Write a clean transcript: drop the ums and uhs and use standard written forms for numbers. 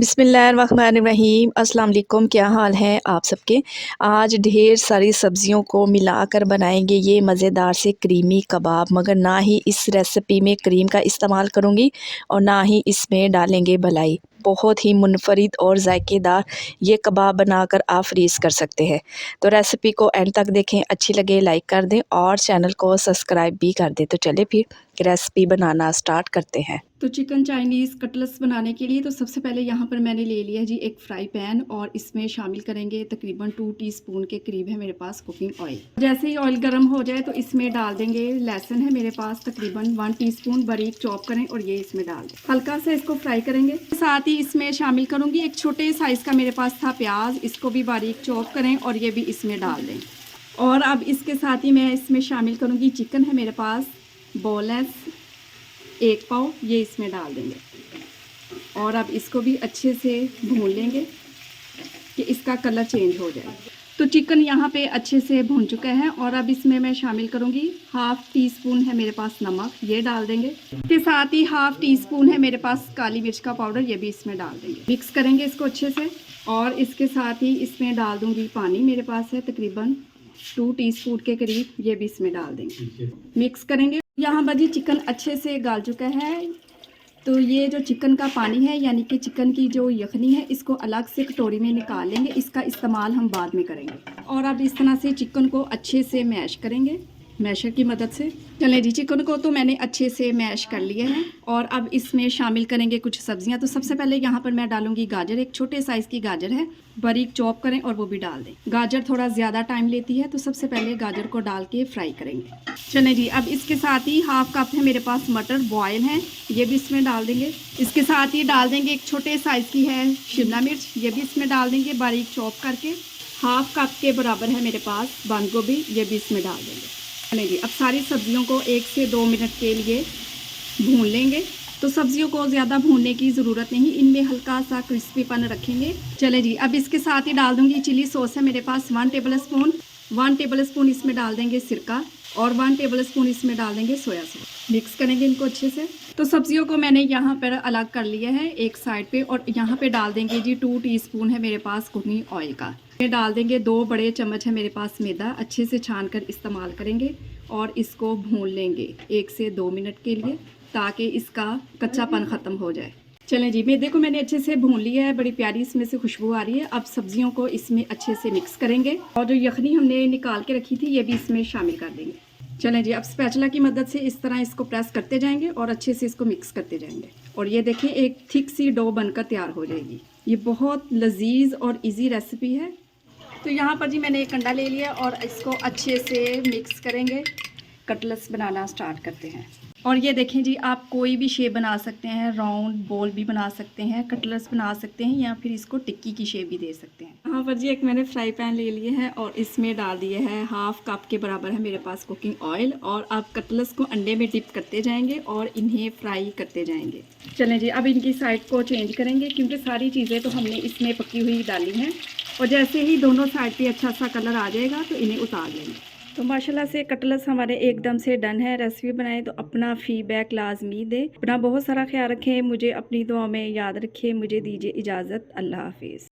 बिस्मिल्लाहिर्रहमानिर्रहीम अस्सलाम वालेकुम। क्या हाल है आप सबके। आज ढेर सारी सब्ज़ियों को मिलाकर बनाएंगे ये मज़ेदार से क्रीमी कबाब, मगर ना ही इस रेसिपी में क्रीम का इस्तेमाल करूँगी और ना ही इसमें डालेंगे भलाई। बहुत ही मुनफरिद और जायकेदार ये कबाब बनाकर आप फ्रीज़ कर सकते हैं। तो रेसिपी को एंड तक देखें, अच्छी लगे लाइक कर दें और चैनल को सब्सक्राइब भी कर दें। तो चले फिर रेसिपी बनाना स्टार्ट करते हैं। तो चिकन चाइनीज़ कटलेट्स बनाने के लिए तो सबसे पहले यहाँ पर मैंने ले लिया है जी एक फ्राई पैन, और इसमें शामिल करेंगे तकरीबन 2 टीस्पून के करीब है मेरे पास कुकिंग ऑयल। जैसे ही ऑयल गर्म हो जाए तो इसमें डाल देंगे लहसुन है मेरे पास तकरीबन 1 टीस्पून, बारीक चॉप करें और ये इसमें डाल दें। हल्का से इसको फ्राई करेंगे। साथ ही इसमें शामिल करूँगी एक छोटे साइज़ का मेरे पास था प्याज, इसको भी बारीक चॉप करें और ये भी इसमें डाल दें। और अब इसके साथ ही मैं इसमें शामिल करूँगी चिकन है मेरे पास बोनलेस 1 पाव, ये इसमें डाल देंगे और अब इसको भी अच्छे से भून लेंगे कि इसका कलर चेंज हो जाए। तो चिकन यहाँ पे अच्छे से भून चुका है और अब इसमें मैं शामिल करूँगी हाफ़ टी स्पून है मेरे पास नमक, ये डाल देंगे। इसके साथ ही हाफ़ टी स्पून है मेरे पास काली मिर्च का पाउडर, ये भी इसमें डाल देंगे। मिक्स करेंगे इसको अच्छे से और इसके साथ ही इसमें डाल दूँगी पानी, मेरे पास है तकरीबन 2 टीस्पून के करीब, ये भी इसमें डाल देंगे। मिक्स करेंगे। यहाँ पर जी चिकन अच्छे से गाल चुका है, तो ये जो चिकन का पानी है यानी कि चिकन की जो यखनी है इसको अलग से कटोरी में निकाल लेंगे, इसका इस्तेमाल हम बाद में करेंगे। और अब इस तरह से चिकन को अच्छे से मैश करेंगे मैशर की मदद से। चलें जी, चिकन को तो मैंने अच्छे से मैश कर लिया है और अब इसमें शामिल करेंगे कुछ सब्जियां। तो सबसे पहले यहाँ पर मैं डालूंगी गाजर, एक छोटे साइज़ की गाजर है, बारीक चॉप करें और वो भी डाल दें। गाजर थोड़ा ज़्यादा टाइम लेती है तो सबसे पहले गाजर को डाल के फ्राई करेंगे। चलें जी, अब इसके साथ ही हाफ़ कप है मेरे पास मटर बॉयल हैं, ये भी इसमें डाल देंगे। इसके साथ ही डाल देंगे एक छोटे साइज़ की है शिमला मिर्च, ये भी इसमें डाल देंगे बारीक चॉप करके। हाफ़ कप के बराबर है मेरे पास बंद गोभी, ये भी इसमें डाल देंगे। चलें जी, अब सारी सब्जियों को 1 से 2 मिनट के लिए भून लेंगे। तो सब्जियों को ज़्यादा भूनने की ज़रूरत नहीं, इनमें हल्का सा क्रिस्पीपन रखेंगे। चलें जी, अब इसके साथ ही डाल दूंगी चिली सॉस है मेरे पास 1 टेबल स्पून इसमें डाल देंगे सिरका और 1 टेबल स्पून इसमें डाल देंगे सोया सॉस। मिक्स करेंगे इनको अच्छे से। तो सब्जियों को मैंने यहाँ पर अलग कर लिया है एक साइड पे, और यहाँ पे डाल देंगे जी 2 टीस्पून है मेरे पास कुकिंग ऑयल का। ये डाल देंगे 2 बड़े चम्मच है मेरे पास मैदा, अच्छे से छान कर इस्तेमाल करेंगे और इसको भून लेंगे 1 से 2 मिनट के लिए ताकि इसका कच्चापन ख़त्म हो जाए। चलें जी, मैदे को मैंने अच्छे से भून लिया है, बड़ी प्यारी इसमें से खुशबू आ रही है। अब सब्जियों को इसमें अच्छे से मिक्स करेंगे और जो यखनी हमने निकाल के रखी थी ये भी इसमें शामिल कर देंगे। चलें जी, अब स्पैचुला की मदद से इस तरह इसको प्रेस करते जाएंगे और अच्छे से इसको मिक्स करते जाएंगे और ये देखिए एक थिक सी डो बनकर तैयार हो जाएगी। ये बहुत लजीज और इजी रेसिपी है। तो यहाँ पर जी मैंने एक अंडा ले लिया और इसको अच्छे से मिक्स करेंगे। कटलेट्स बनाना स्टार्ट करते हैं। और ये देखें जी, आप कोई भी शेप बना सकते हैं, राउंड बॉल भी बना सकते हैं, कटलेट्स बना सकते हैं या फिर इसको टिक्की की शेप भी दे सकते हैं। यहाँ पर जी एक मैंने फ्राई पैन ले लिए है और इसमें डाल दिए है हाफ़ कप के बराबर है मेरे पास कुकिंग ऑयल, और आप कटलेट्स को अंडे में डिप करते जाएंगे और इन्हें फ्राई करते जाएंगे। चलें जी, अब इनकी साइड को चेंज करेंगे क्योंकि सारी चीज़ें तो हमने इसमें पकी हुई डाली हैं, और जैसे ही दोनों साइड पे अच्छा सा कलर आ जाएगा तो इन्हें उतार लेंगे। तो माशाल्लाह से कटलेट्स हमारे एकदम से डन है। रेसिपी बनाए तो अपना फीडबैक लाजमी दे। अपना बहुत सारा ख्याल रखें, मुझे अपनी दुआ में याद रखें। मुझे दीजिए इजाज़त। अल्लाह हाफिज़।